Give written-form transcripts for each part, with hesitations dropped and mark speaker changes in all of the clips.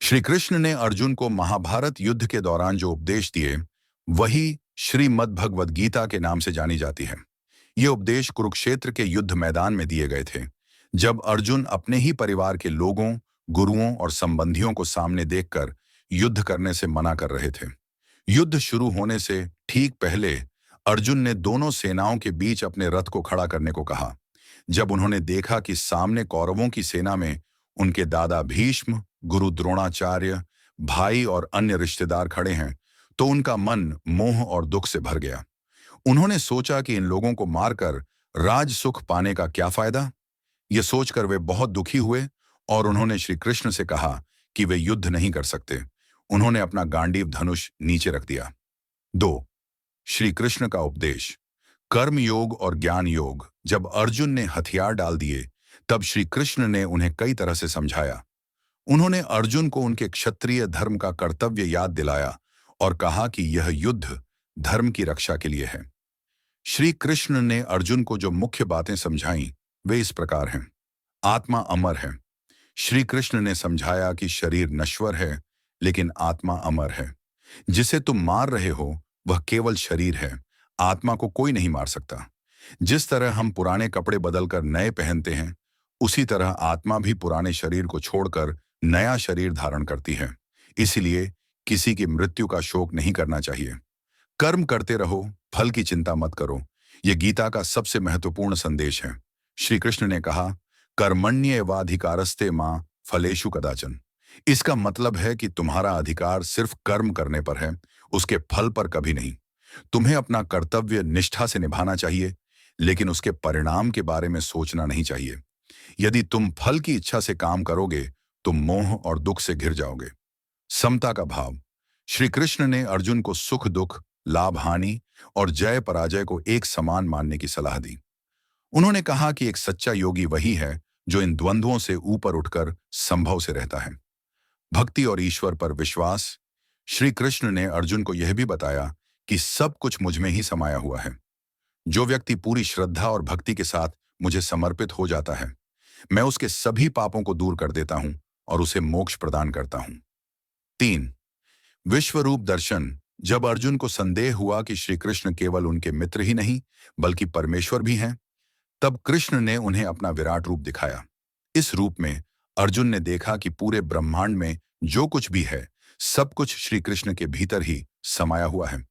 Speaker 1: श्री कृष्ण ने अर्जुन को महाभारत युद्ध के दौरान जो उपदेश दिए, वही श्रीमद् भगवद गीता के नाम से जानी जाती है। ये उपदेश कुरुक्षेत्र के युद्ध मैदान में दिए गए थे, जब अर्जुन अपने ही परिवार के लोगों, गुरुओं और संबंधियों को सामने देखकर युद्ध करने से मना कर रहे थे। युद्ध शुरू होने से ठीक पहले अर्जुन ने दोनों सेनाओं के बीच अपने रथ को खड़ा करने को कहा। जब उन्होंने देखा कि सामने कौरवों की सेना में उनके दादा भीष्म, गुरु द्रोणाचार्य, भाई और अन्य रिश्तेदार खड़े हैं, तो उनका मन मोह और दुख से भर गया। उन्होंने सोचा कि इन लोगों को मारकर राज सुख पाने का क्या फायदा। यह सोचकर वे बहुत दुखी हुए और उन्होंने श्री कृष्ण से कहा कि वे युद्ध नहीं कर सकते। उन्होंने अपना गांडीव धनुष नीचे रख दिया। 2. श्री कृष्ण का उपदेश। कर्म योग और ज्ञान योग। जब अर्जुन ने हथियार डाल दिए, तब श्री कृष्ण ने उन्हें कई तरह से समझाया। उन्होंने अर्जुन को उनके क्षत्रिय धर्म का कर्तव्य याद दिलाया और कहा कि यह युद्ध धर्म की रक्षा के लिए है। श्री कृष्ण ने अर्जुन को जो मुख्य बातें समझाईं, वे इस प्रकार हैं। आत्मा अमर है। श्री कृष्ण ने समझाया कि शरीर नश्वर है, लेकिन आत्मा अमर है। जिसे तुम मार रहे हो वह केवल शरीर है, आत्मा को कोई नहीं मार सकता। जिस तरह हम पुराने कपड़े बदलकर नए पहनते हैं, उसी तरह आत्मा भी पुराने शरीर को छोड़कर नया शरीर धारण करती है। इसलिए किसी की मृत्यु का शोक नहीं करना चाहिए। कर्म करते रहो, फल की चिंता मत करो। यह गीता का सबसे महत्वपूर्ण संदेश है। श्री कृष्ण ने कहा, कर्मण्येवाधिकारस्ते मां फलेषु कदाचन। इसका मतलब है कि तुम्हारा अधिकार सिर्फ कर्म करने पर है, उसके फल पर कभी नहीं। तुम्हें अपना कर्तव्य निष्ठा से निभाना चाहिए, लेकिन उसके परिणाम के बारे में सोचना नहीं चाहिए। यदि तुम फल की इच्छा से काम करोगे, तुम मोह और दुख से घिर जाओगे। समता का भाव। श्री कृष्ण ने अर्जुन को सुख दुख, लाभ हानि और जय पराजय को एक समान मानने की सलाह दी। उन्होंने कहा कि एक सच्चा योगी वही है जो इन द्वंद्वों से ऊपर उठकर संभव से रहता है। भक्ति और ईश्वर पर विश्वास। श्री कृष्ण ने अर्जुन को यह भी बताया कि सब कुछ मुझ में ही समाया हुआ है। जो व्यक्ति पूरी श्रद्धा और भक्ति के साथ मुझे समर्पित हो जाता है, मैं उसके सभी पापों को दूर कर देता हूं और उसे मोक्ष प्रदान करता हूं। 3. विश्वरूप दर्शन। जब अर्जुन को संदेह हुआ कि श्री कृष्ण केवल उनके मित्र ही नहीं बल्कि परमेश्वर भी हैं, तब कृष्ण ने उन्हें अपना विराट रूप दिखाया। इस रूप में अर्जुन ने देखा कि पूरे ब्रह्मांड में जो कुछ भी है, सब कुछ श्री कृष्ण के भीतर ही समाया हुआ है।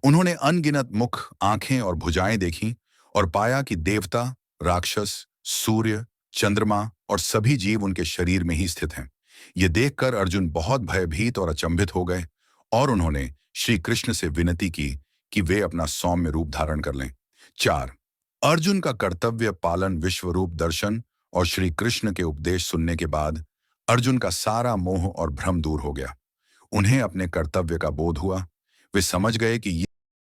Speaker 1: उन्होंने अनगिनत मुख, आंखें और भुजाएं देखीं और पाया कि देवता, राक्षस, सूर्य, चंद्रमा और सभी जीव उनके शरीर में ही स्थित हैं। ये देखकर अर्जुन बहुत भयभीत और अचंभित हो गए और उन्होंने श्री कृष्ण से विनती की कि वे अपना सौम्य रूप धारण कर लें। 4. अर्जुन का कर्तव्य पालन। विश्वरूप दर्शन और श्री कृष्ण के उपदेश सुनने के बाद अर्जुन का सारा मोह और भ्रम दूर हो गया। उन्हें अपने कर्तव्य का बोध हुआ। वे समझ गए कि